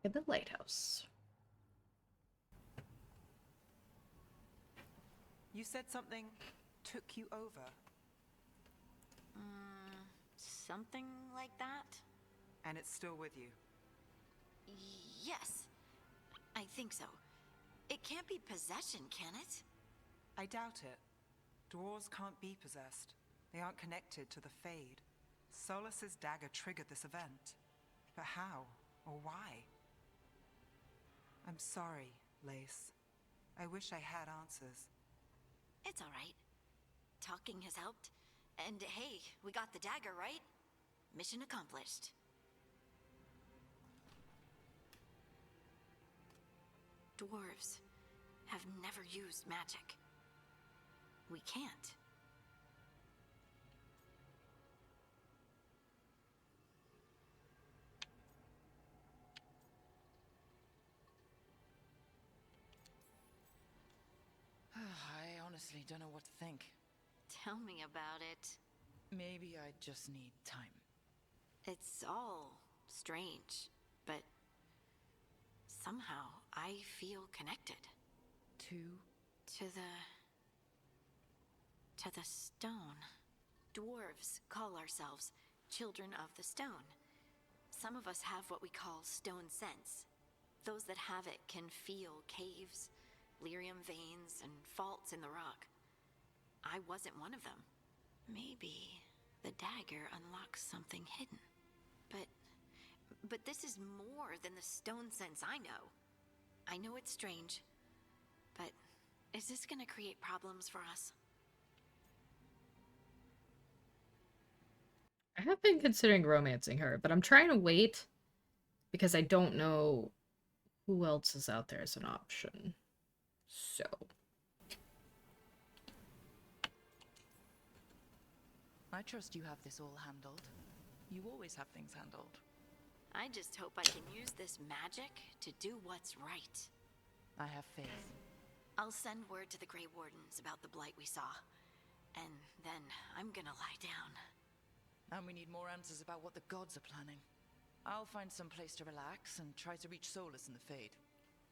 at the lighthouse. You said something took you over. Something like that? And it's still with you. Yes, I think so. It can't be possession, can it? I doubt it. Dwarves can't be possessed. They aren't connected to the Fade. Solus's dagger triggered this event. But how? Or why? I'm sorry, Lace. I wish I had answers. It's all right. Talking has helped. And hey, we got the dagger, right? Mission accomplished. Dwarves have never used magic. We can't. I honestly don't know what to think. Tell me about it. Maybe I just need time. It's all strange, but somehow I feel connected. To To the stone. Dwarves call ourselves children of the stone. Some of us have what we call stone sense. Those that have it can feel caves, lyrium veins, and faults in the rock. I wasn't one of them. Maybe the dagger unlocks something hidden. But this is more than the stone sense I know. I know it's strange, but is this gonna create problems for us? I have been considering romancing her, but I'm trying to wait because I don't know who else is out there as an option. So. I trust you have this all handled. You always have things handled. I just hope I can use this magic to do what's right. I have faith. I'll send word to the Grey Wardens about the blight we saw. And then I'm gonna lie down. And we need more answers about what the gods are planning. I'll find some place to relax and try to reach Solus in the Fade.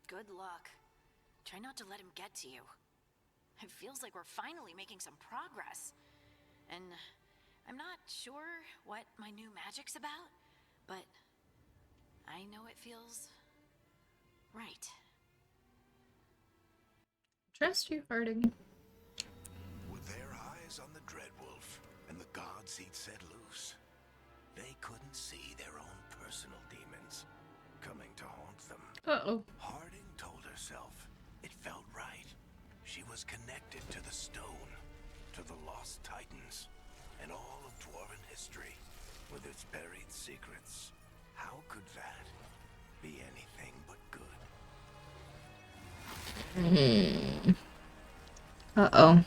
Good luck. Try not to let him get to you. It feels like we're finally making some progress. And I'm not sure what my new magic's about, but I know it feels right. Trust you, Harding. With their eyes on the Dreadwolf and the gods he'd set loose, they couldn't see their own personal demons coming to haunt them. Uh-oh. Harding told herself it felt right. She was connected to the stone, to the lost titans, and all of dwarven history, with its buried secrets. How could that be anything but good? Uh-oh.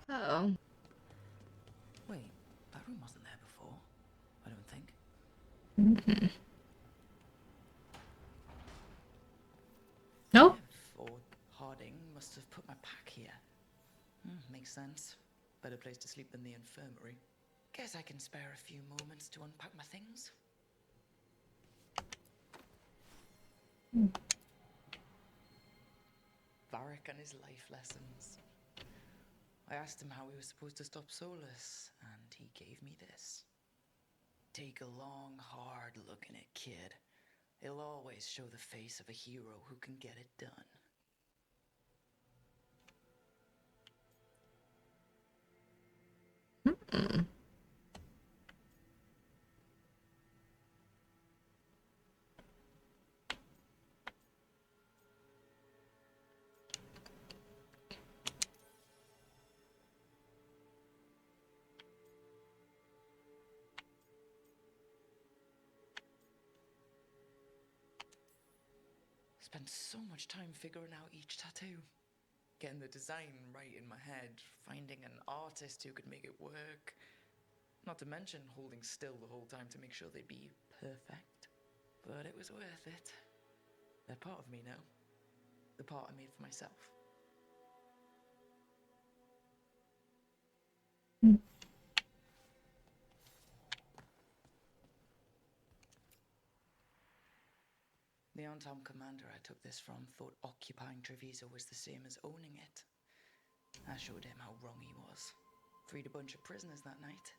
Uh-oh. Wait, that room wasn't there before, I don't think. Nope. Or Harding must have put my pack here. Makes sense. Better place to sleep than the infirmary. Guess I can spare a few moments to unpack my things. Varric and his life lessons. I asked him how we were supposed to stop Solus, and he gave me this. Take a long, hard look in it, kid. It'll always show the face of a hero who can get it done. Spent so much time figuring out each tattoo. Getting the design right in my head, finding an artist who could make it work. Not to mention holding still the whole time to make sure they'd be perfect. But it was worth it. They're part of me now. The part I made for myself. The on-time commander I took this from thought occupying Treviso was the same as owning it. I showed him how wrong he was. Freed a bunch of prisoners that night,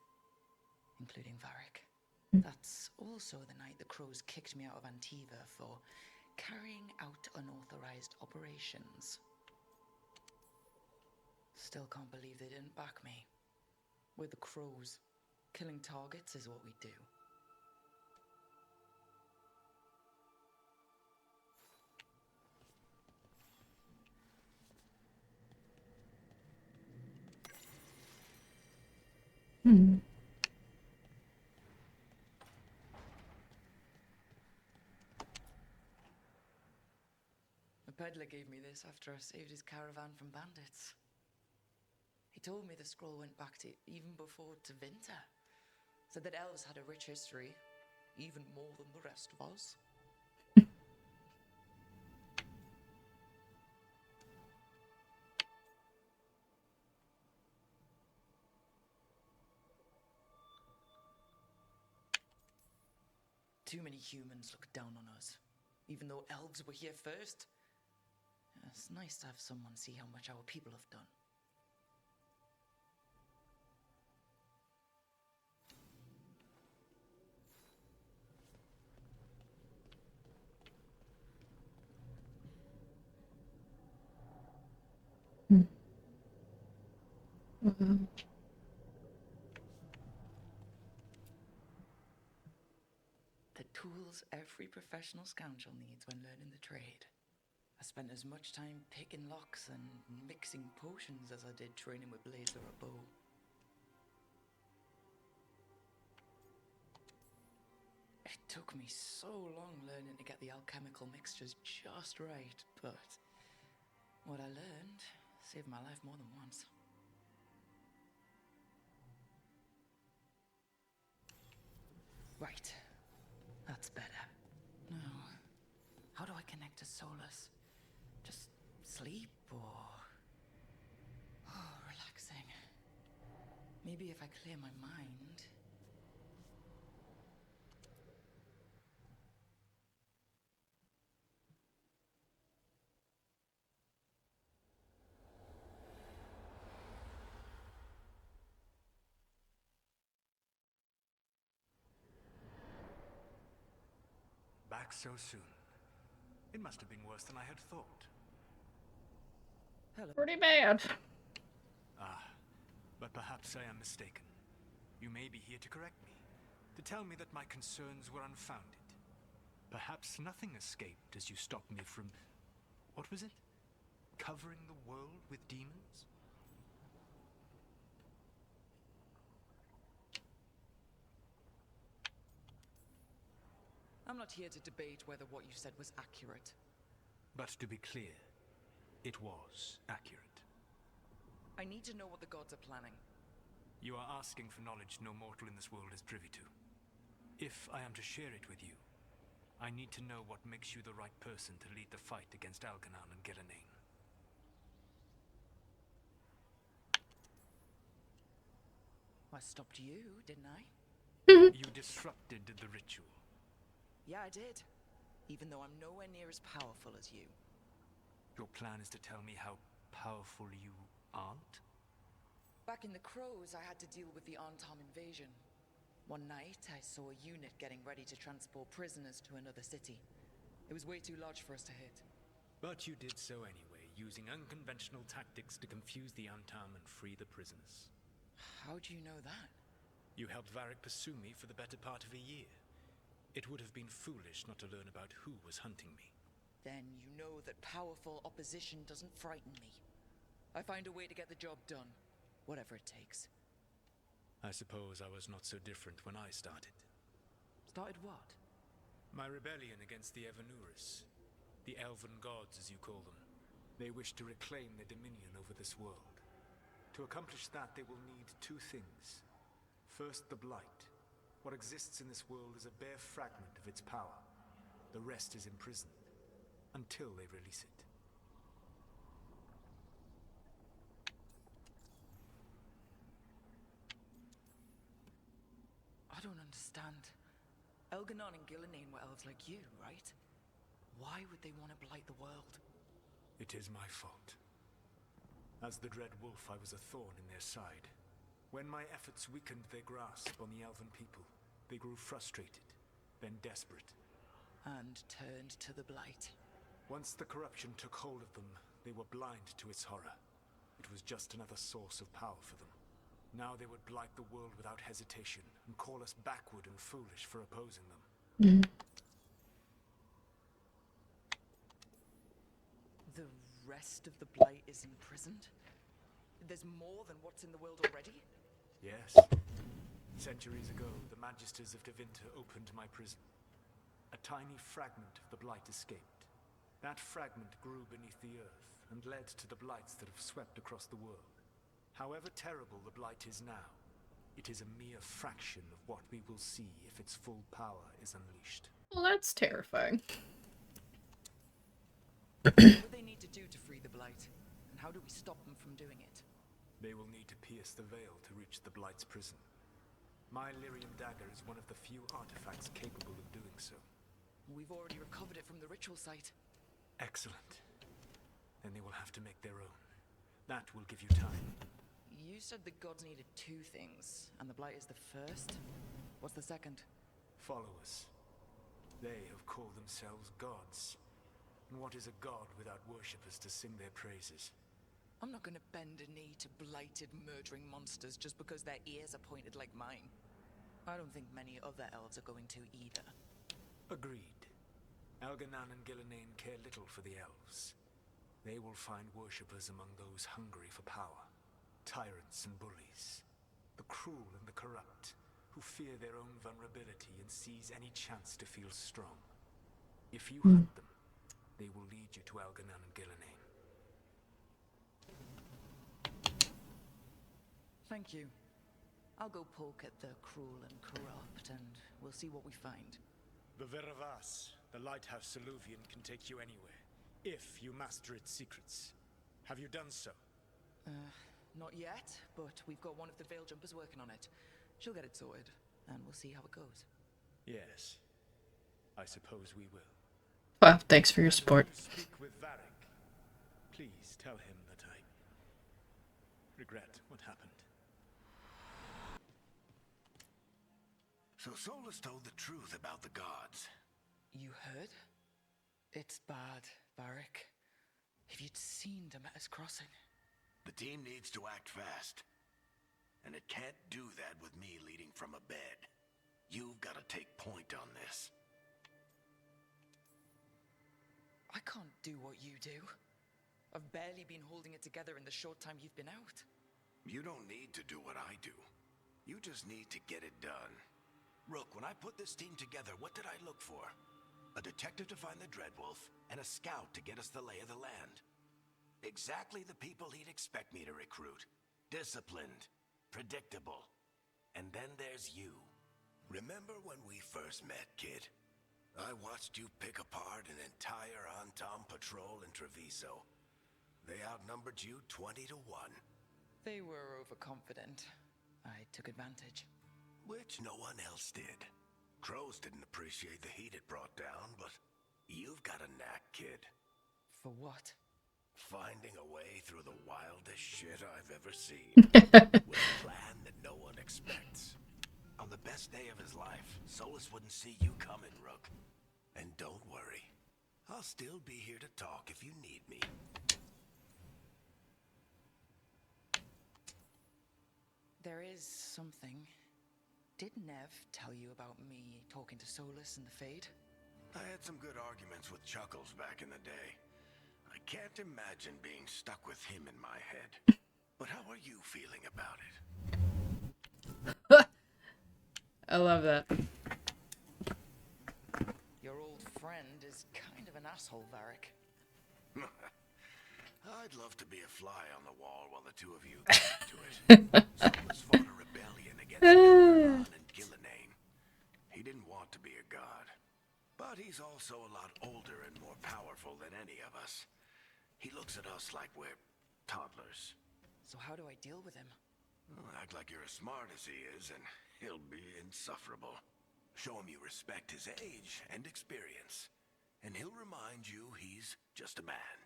including Varric. That's also the night the Crows kicked me out of Antiva for carrying out unauthorized operations. Still can't believe they didn't back me. We're the Crows. Killing targets is what we do. Hmm. The peddler gave me this after I saved his caravan from bandits. He told me the scroll went back to even before Tevinter. Said that elves had a rich history, even more than the rest of us. Too many humans look down on us, even though elves were here first. It's nice to have someone see how much our people have done. Wow. The tools every professional scoundrel needs when learning the trade. I spent as much time picking locks and mixing potions as I did training with blades or a bow. It took me so long learning to get the alchemical mixtures just right, but what I learned saved my life more than once. Right. That's better. Now, how do I connect to Solus? Just sleep or... Oh, relaxing. Maybe if I clear my mind... Back so soon. It must have been worse than I had thought. Hello. Pretty bad. Ah, but perhaps I am mistaken. You may be here to correct me, to tell me that my concerns were unfounded. Perhaps nothing escaped as you stopped me from... what was it? Covering the world with demons? I'm not here to debate whether what you said was accurate. But to be clear, it was accurate. I need to know what the gods are planning. You are asking for knowledge no mortal in this world is privy to. If I am to share it with you, I need to know what makes you the right person to lead the fight against Algernon and Gillenane. I stopped you, didn't I? You disrupted the ritual. Yeah, I did. Even though I'm nowhere near as powerful as you. Your plan is to tell me how powerful you aren't? Back in the Crows, I had to deal with the Antam invasion. One night, I saw a unit getting ready to transport prisoners to another city. It was way too large for us to hit. But you did so anyway, using unconventional tactics to confuse the Antam and free the prisoners. How do you know that? You helped Varric pursue me for the better part of a year. It would have been foolish not to learn about who was hunting me. Then you know that powerful opposition doesn't frighten me. I find a way to get the job done, whatever it takes. I suppose I was not so different when I started. Started what? My rebellion against the Evanuris. The elven gods, as you call them. They wish to reclaim their dominion over this world. To accomplish that, they will need two things. First, the Blight. What exists in this world is a bare fragment of its power. The rest is imprisoned, until they release it. I don't understand. Elganon and Gillenane were elves like you, right? Why would they want to blight the world? It is my fault. As the Dread Wolf, I was a thorn in their side. When my efforts weakened their grasp on the Elven people, they grew frustrated, then desperate. And turned to the blight. Once the corruption took hold of them, they were blind to its horror. It was just another source of power for them. Now they would blight the world without hesitation and call us backward and foolish for opposing them. The rest of the blight is imprisoned? There's more than what's in the world already? Yes. Centuries ago, the Magisters of Tevinter opened my prison. A tiny fragment of the blight escaped. That fragment grew beneath the earth and led to the blights that have swept across the world. However terrible the blight is now, it is a mere fraction of what we will see if its full power is unleashed. Well, that's terrifying. What do they need to do to free the blight? And how do we stop them from doing it? They will need to pierce the veil to reach the blight's prison. My Lyrium dagger is one of the few artifacts capable of doing so. We've already recovered it from the ritual site. Excellent. Then they will have to make their own. That will give you time. You said the gods needed 2 things, and the blight is the first? What's the second? Followers. They have called themselves gods. And what is a god without worshippers to sing their praises? I'm not gonna bend a knee to blighted, murdering monsters just because their ears are pointed like mine. I don't think many other elves are going to either. Agreed. Elganan and Gillenane care little for the elves. They will find worshippers among those hungry for power. Tyrants and bullies. The cruel and the corrupt, who fear their own vulnerability and seize any chance to feel strong. If you hunt them, they will lead you to Elganan and Gillenane. Thank you. I'll go poke at the cruel and corrupt, and we'll see what we find. The Veravas, the lighthouse Soluvian, can take you anywhere, if you master its secrets. Have you done so? Not yet, but we've got one of the Veil Jumpers working on it. She'll get it sorted, and we'll see how it goes. Yes. I suppose we will. Well, thanks for your support. Speak with Varric. Please tell him that I regret what happened. So Solus told the truth about the gods. You heard? It's bad, Varric. If you'd seen Demeter's crossing. The team needs to act fast. And it can't do that with me leading from a bed. You've got to take point on this. I can't do what you do. I've barely been holding it together in the short time you've been out. You don't need to do what I do. You just need to get it done. Rook, when I put this team together, what did I look for? A detective to find the Dreadwolf, and a scout to get us the lay of the land. Exactly the people he'd expect me to recruit. Disciplined, predictable. And then there's you. Remember when we first met, kid? I watched you pick apart an entire Antom patrol in Treviso. They outnumbered you 20 to 1. They were overconfident. I took advantage. Which no one else did. Crows didn't appreciate the heat it brought down, but you've got a knack, kid. For what? Finding a way through the wildest shit I've ever seen. With a plan that no one expects. On the best day of his life, Solus wouldn't see you coming, Rook. And don't worry. I'll still be here to talk if you need me. There is something. Did Nev tell you about me talking to Solus in the Fade? I had some good arguments with Chuckles back in the day. I can't imagine being stuck with him in my head. But how are you feeling about it? I love that. Your old friend is kind of an asshole, Varric. I'd love to be a fly on the wall while the two of you get into it. Solus fought a rebellion against Veilguard and Gillenane. He didn't want to be a god. But he's also a lot older and more powerful than any of us. He looks at us like we're toddlers. So how do I deal with him? Well, act like you're as smart as he is, and he'll be insufferable. Show him you respect his age and experience, and and he'll remind you he's just a man.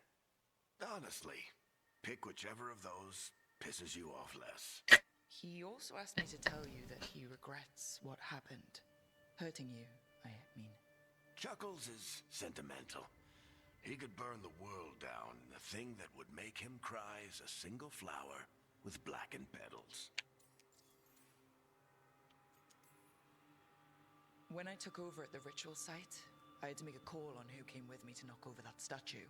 Honestly, pick whichever of those pisses you off less. He also asked me to tell you that he regrets what happened. Hurting you, I mean. Chuckles is sentimental. He could burn the world down, and the thing that would make him cry is a single flower with blackened petals. When I took over at the ritual site, I had to make a call on who came with me to knock over that statue.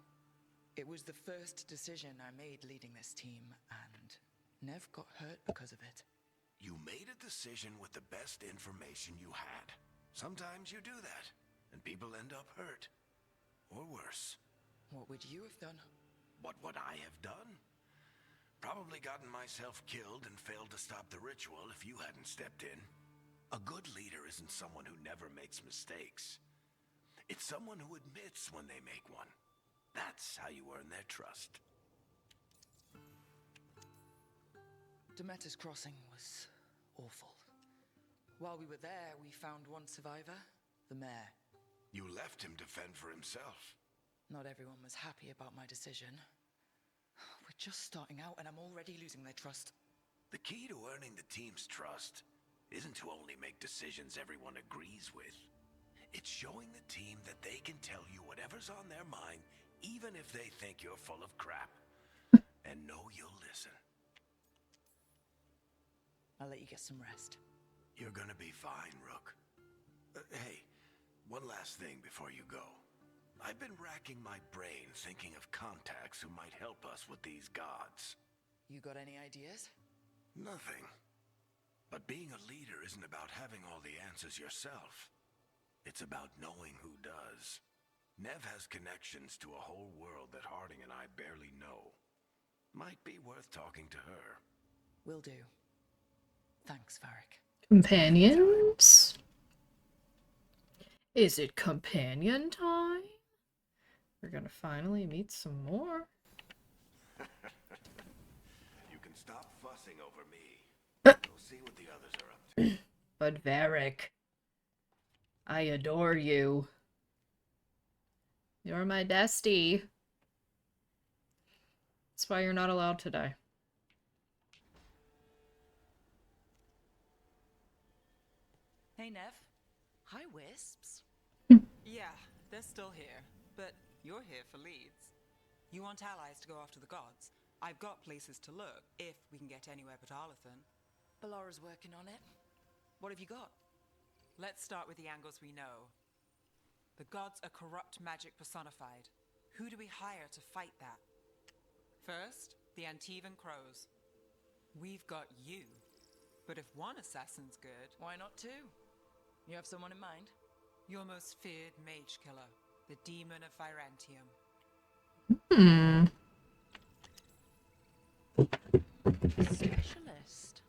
It was the first decision I made leading this team, and Nev got hurt because of it. You made a decision with the best information you had. Sometimes you do that, and people end up hurt. Or worse. What would you have done? What would I have done? Probably gotten myself killed and failed to stop the ritual if you hadn't stepped in. A good leader isn't someone who never makes mistakes. It's someone who admits when they make one. That's how you earn their trust. Demeter's Crossing was awful. While we were there, we found one survivor, the mayor. You left him to fend for himself. Not everyone was happy about my decision. We're just starting out and I'm already losing their trust. The key to earning the team's trust isn't to only make decisions everyone agrees with. It's showing the team that they can tell you whatever's on their mind, even if they think you're full of crap. And know you'll listen. I'll let you get some rest. You're gonna be fine, Rook. Hey, one last thing before you go. I've been racking my brain thinking of contacts who might help us with these gods. You got any ideas? Nothing. But being a leader isn't about having all the answers yourself. It's about knowing who does. Nev has connections to a whole world that Harding and I barely know. Might be worth talking to her. Will do. Thanks, Varric. Companions? Is it companion time? We're gonna finally meet some more. You can stop fussing over me. We'll see what the others are up to. But Varric, I adore you. You're my bestie. That's why you're not allowed to die. Hey, Nev. Hi, Wisps. Yeah, they're still here, but you're here for leads. You want allies to go after the gods? I've got places to look, if we can get anywhere but Arlathan. Balara's working on it. What have you got? Let's start with the angles we know. The gods are corrupt magic personified. Who do we hire to fight that? First, the Antivan Crows. We've got you. But if one assassin's good, Why not two? You have someone in mind? your most feared mage killer, the Demon of Virantium. Specialist.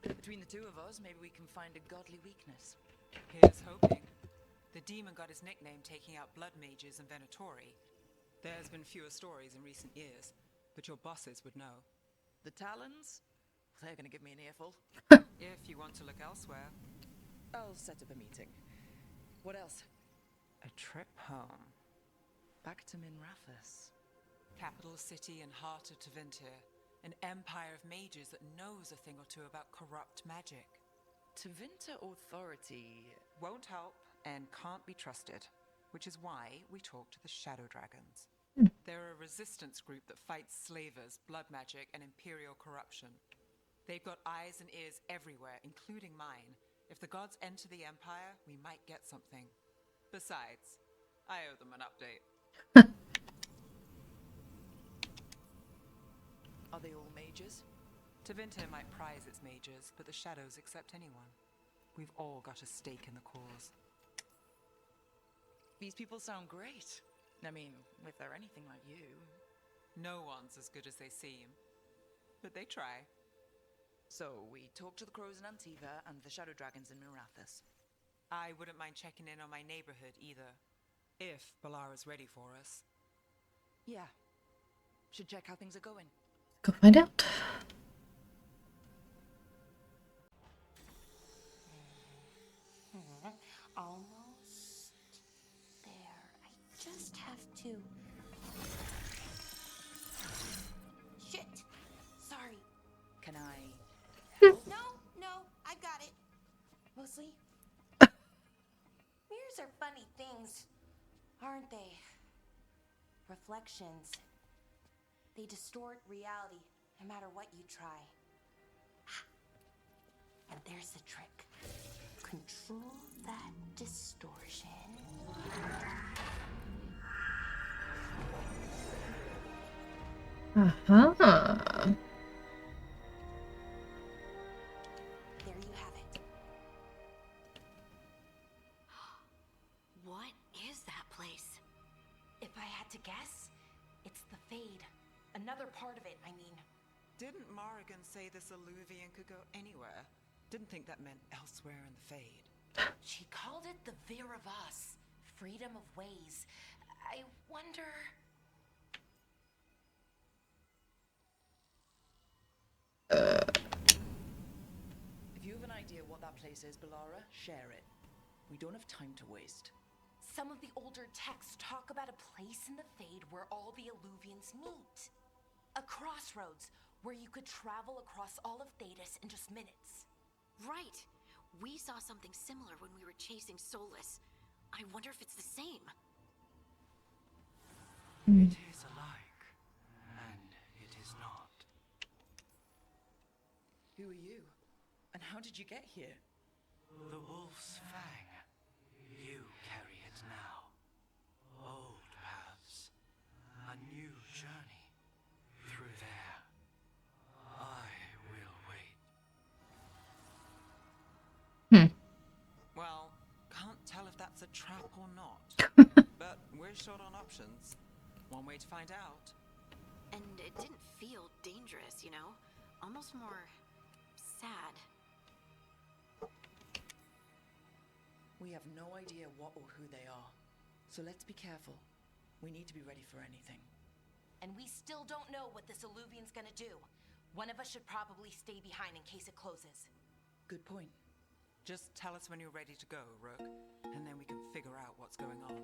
Between the two of us, maybe we can find a godly weakness. Here's hoping. The demon got his nickname taking out blood mages and Venatori. There's been fewer stories in recent years, but your bosses would know. The Talons? They're gonna give me an earful. If you want to look elsewhere, I'll set up a meeting. What else? a trip home. Back to Minrathous. Capital city and heart of Tevinter. An empire of mages that knows a thing or two about corrupt magic. Tevinter Authority. Won't help and can't be trusted, which is why we talk to the Shadow Dragons. They're a resistance group that fights slavers, blood magic, and imperial corruption. They've got eyes and ears everywhere, including mine. If the gods enter the Empire, we might get something. Besides, I owe them an update. Are they all mages? Tevinter might prize its mages, but the Shadows accept anyone. We've all got a stake in the cause. These people sound great. I mean, if they're anything like you. No one's as good as they seem, but they try. So, we talk to the Crows in Antiva and the Shadow Dragons in Minrathous. I wouldn't mind checking in on my neighborhood either, if Balara's ready for us. Yeah. Should check how things are going. Go find out. Almost there. I just have too. Shit! Sorry. Can I? No, I got it. Mostly. Mirrors are funny things, aren't they? Reflections. They distort reality, no matter what you try. And there's the trick. Control that distortion. Uh-huh. There you have it. What is that place? If I had to guess, it's the Fade. Another part of it, I mean. Didn't Morrigan say this Illuvian could go anywhere? Didn't think that meant elsewhere in the Fade. She called it the Veer of Us. Freedom of ways. I wonder... If you have an idea what that place is, Bellara, share it. We don't have time to waste. Some of the older texts talk about a place in the Fade where all the Illuvians meet. A crossroads where you could travel across all of Thedas in just minutes. Right. We saw something similar when we were chasing Solus. I wonder if it's the same. It is alike, and it is not. Who are you? And how did you get here? The Wolf's Fang. You carry it now. Old paths. A new journey. Through there. I will wait. Well, can't tell if that's a trap or not. But we're short on options. One way to find out. And it didn't feel dangerous, you know? Almost more sad. We have no idea what or who they are. So let's be careful. We need to be ready for anything. And we still don't know what this Illuvian's gonna do. One of us should probably stay behind in case it closes. Good point. Just tell us when you're ready to go, Rook, and then we can figure out what's going on.